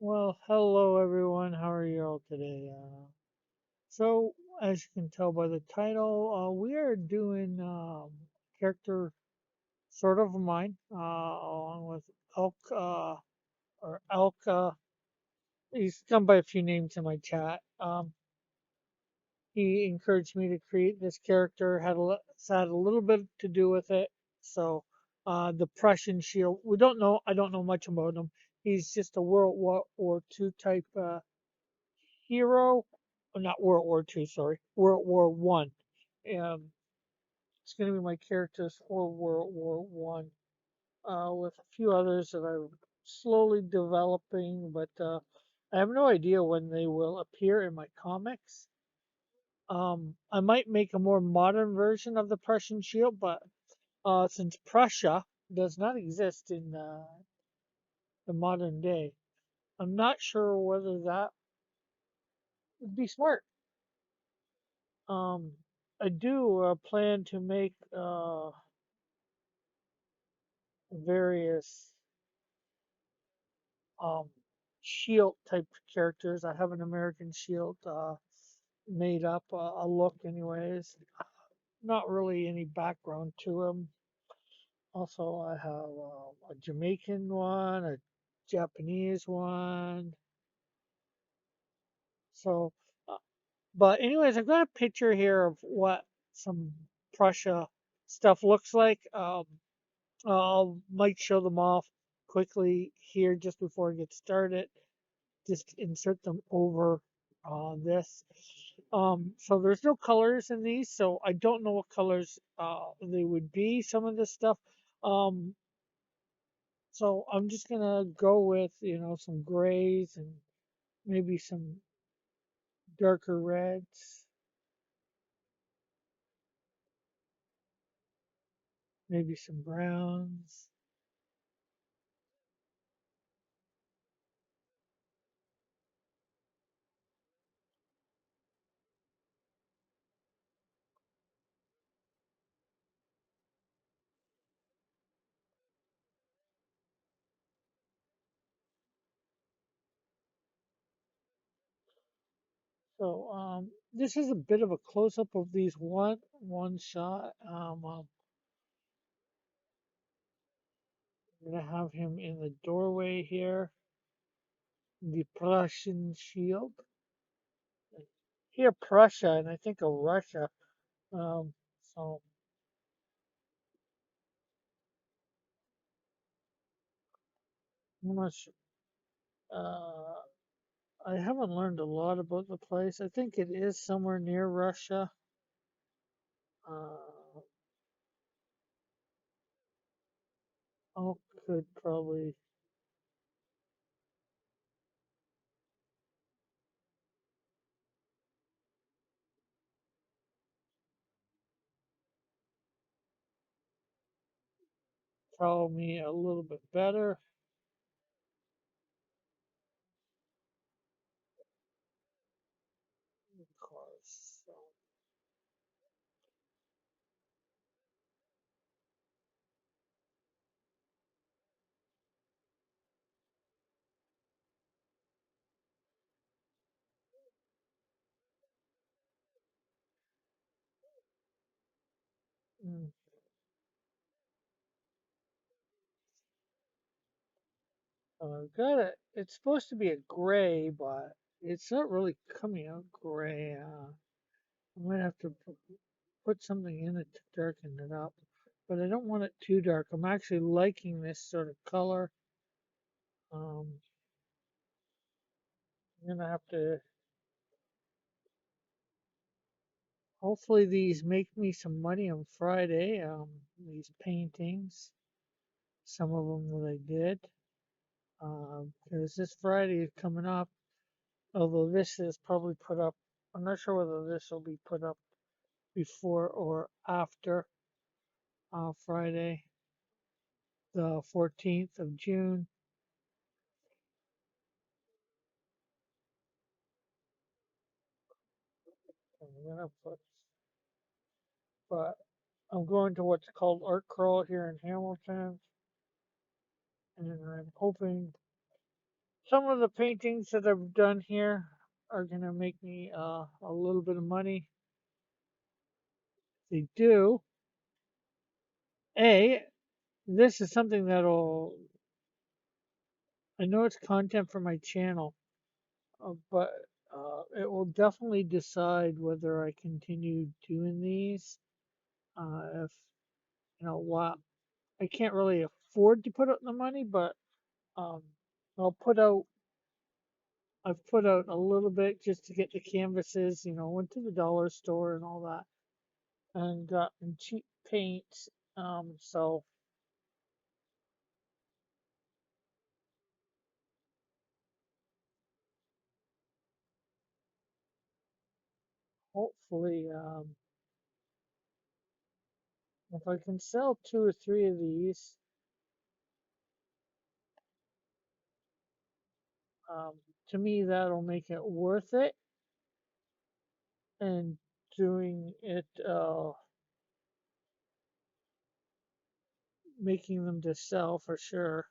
Well, hello everyone. How are you all today? So, as you can tell by the title, we are doing character sort of mine, along with Elk, or Elk. He's come by a few names in my chat. He encouraged me to create this character. It's had a little bit to do with it. So, the Prussian Shield. We don't know. I don't know much about him. He's just a World War II type. Hero, or not World War II, sorry, World War One. Um, it's going to be my characters for World War One, with a few others that I'm slowly developing, but I have no idea when they will appear in my comics. I might make a more modern version of the Prussian Shield, but since Prussia does not exist in the modern day, I'm not sure whether that would be smart. Um, I do plan to make various um, shield type characters. I have an American shield made up, a look, anyways. Not really any background to him. Also, I have a Jamaican one, a Japanese one. So, uh, but anyways, I've got a picture here of what some Prussia stuff looks like. I might show them off quickly here just before I get started. Just insert them over this. So there's no colors in these, so I don't know what colors they would be. Some of this stuff. Um, so I'm just gonna go with some grays and maybe some darker reds, maybe some browns. So this is a bit of a close up of these one shot. I'm gonna have him in the doorway here. The Prussian Shield. Here, Prussia, and I think of Russia. Um, so I'm not sure. Uh, I haven't learned a lot about the place. I think it is somewhere near Russia. Uh, I could probably tell me a little bit better. Of course. So, mm, got it. It's supposed to be a gray, but it's not really coming out gray. I might have to put something in it to darken it up, but I don't want it too dark. I'm actually liking this sort of color. Um, I'm gonna have to. Hopefully, these make me some money on Friday. These paintings, some of them that I did, because this Friday is coming up. Although this is probably put up, I'm not sure whether this will be put up before or after Friday, the 14th of June. I'm gonna put, but I'm going to what's called Art Crawl here in Hamilton, and I'm hoping some of the paintings that I've done here are gonna make me a little bit of money. They do. A, this is something that'll, I know it's content for my channel, but it will definitely decide whether I continue doing these. If, what, I can't really afford to put out the money, but um, I'll put out, I've put out a little bit just to get the canvases, went to the dollar store and all that and got cheap paint. So hopefully, if I can sell two or three of these, um, to me that'll make it worth it. And doing it, making them to sell for sure.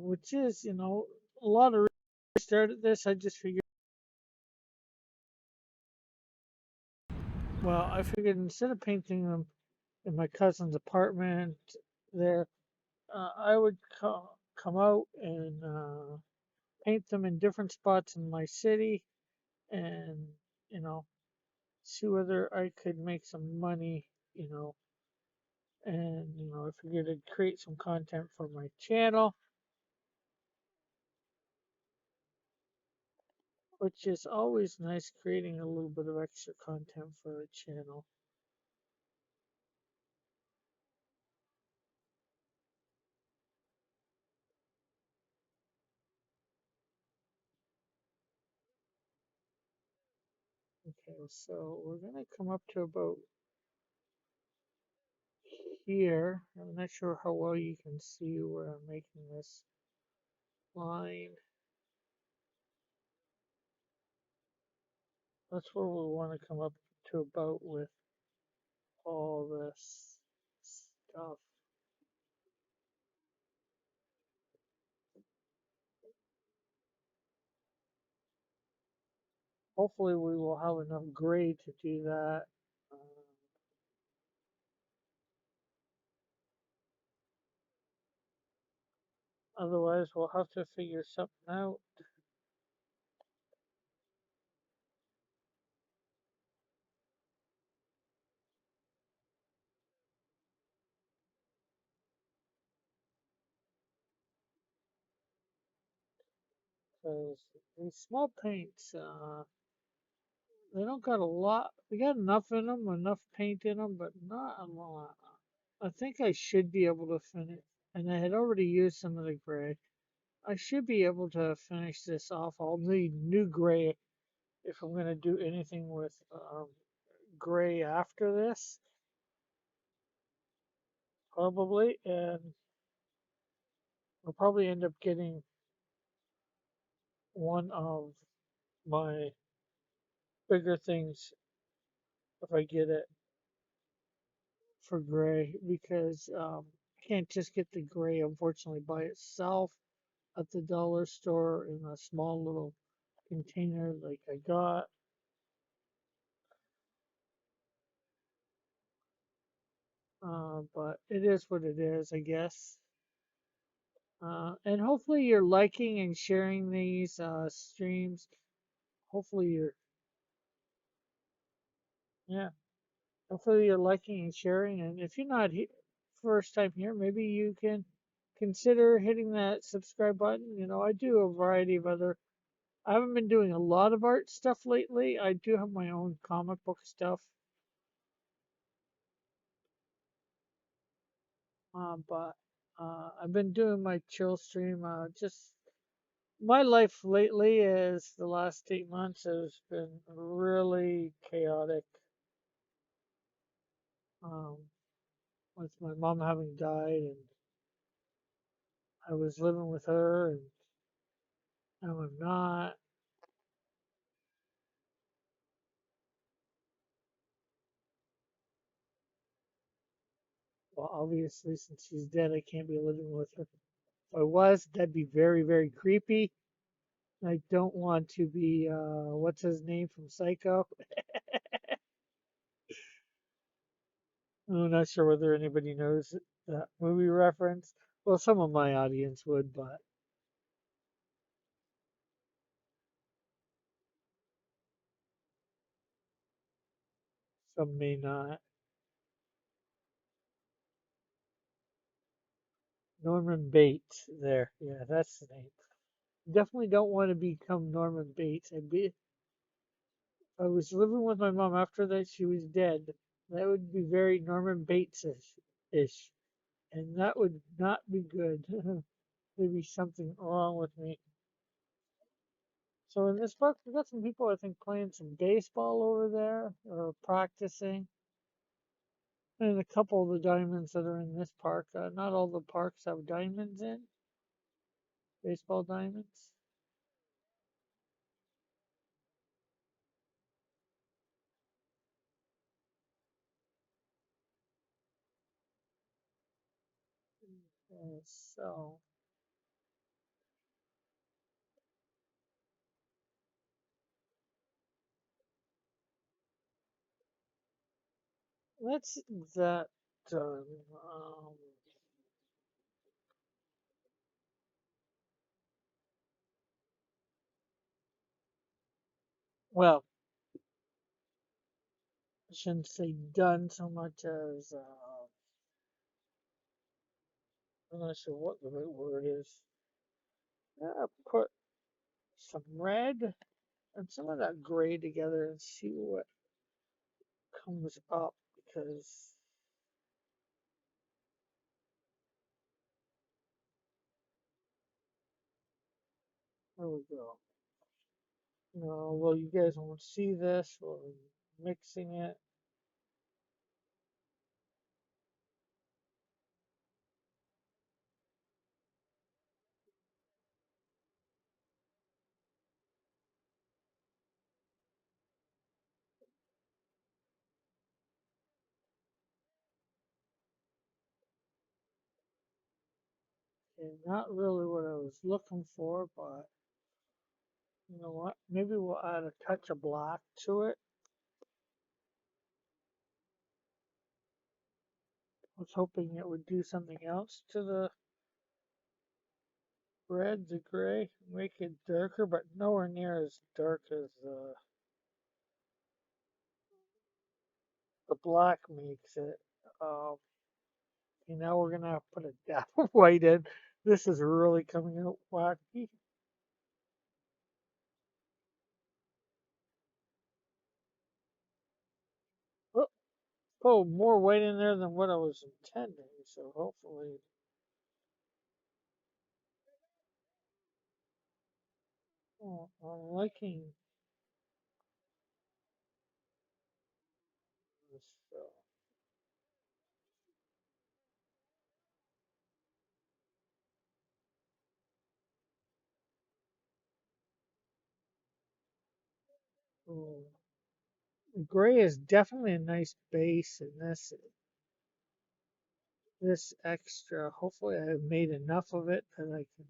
Which is, a lot of started this. I just figured, well, I figured instead of painting them in my cousin's apartment there, I would come out and paint them in different spots in my city and, you know, see whether I could make some money, you know, and, I figured I'd create some content for my channel, which is always nice creating a little bit of extra content for a channel. Okay, so we're gonna come up to about here. I'm not sure how well you can see where I'm making this line. That's where we want to come up to about with all this stuff. Hopefully we will have enough gray to do that. Uh, Otherwise we'll have to figure something out. Because these small paints, they don't got a lot. They got enough in them, enough paint in them, but not a lot. I think I should be able to finish, and I had already used some of the gray. I should be able to finish this off. I'll need new gray if I'm going to do anything with gray after this, probably, and I'll probably end up getting one of my bigger things if I get it for gray because I can't just get the gray, unfortunately, by itself at the dollar store in a small little container like I got. But it is what it is, I guess. And hopefully you're liking and sharing these streams. Hopefully you're, yeah, hopefully you're liking and sharing. And if you're not first time here, maybe you can consider hitting that subscribe button. I do a variety of other. I haven't been doing a lot of art stuff lately. I do have my own comic book stuff, but I've been doing my chill stream. Just my life lately is the last 8 months has been really chaotic. Um, with my mom having died, and I was living with her, and now I'm not. Well, obviously, since she's dead, I can't be living with her. If I was, that'd be very, very creepy. I don't want to be, what's his name from Psycho? I'm not sure whether anybody knows that movie reference. Well, some of my audience would, but some may not. Norman Bates, there. Yeah, that's the name. Definitely don't want to become Norman Bates. I was living with my mom after that she was dead. That would be very Norman Bates-ish, and that would not be good. There'd be something wrong with me. So in this park, we got some people I think playing some baseball over there or practicing. And a couple of the diamonds that are in this park. Not all the parks have diamonds in, baseball diamonds. So that's that done. Well, I shouldn't say done so much as I'm not sure what the right word is. Put some red and some of that gray together and see what comes up because there we go. No, well, you guys won't see this. We're mixing it. And not really what I was looking for, but you know what? Maybe we'll add a touch of black to it. I was hoping it would do something else to the red, the gray, make it darker, but nowhere near as dark as the black makes it. Um, and now we're gonna have to put a dab of white in. This is really coming out wacky. Oh, oh, more white in there than what I was intending. So hopefully, oh, I'm liking this. Oh, gray is definitely a nice base, and this extra. Hopefully, I've made enough of it that I can.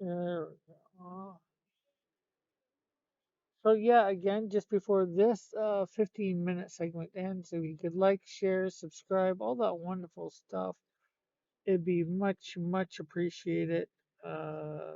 There we go. So yeah, again, just before this 15-minute segment ends, if you could like, share, subscribe, all that wonderful stuff, it'd be much, much appreciated. Uh,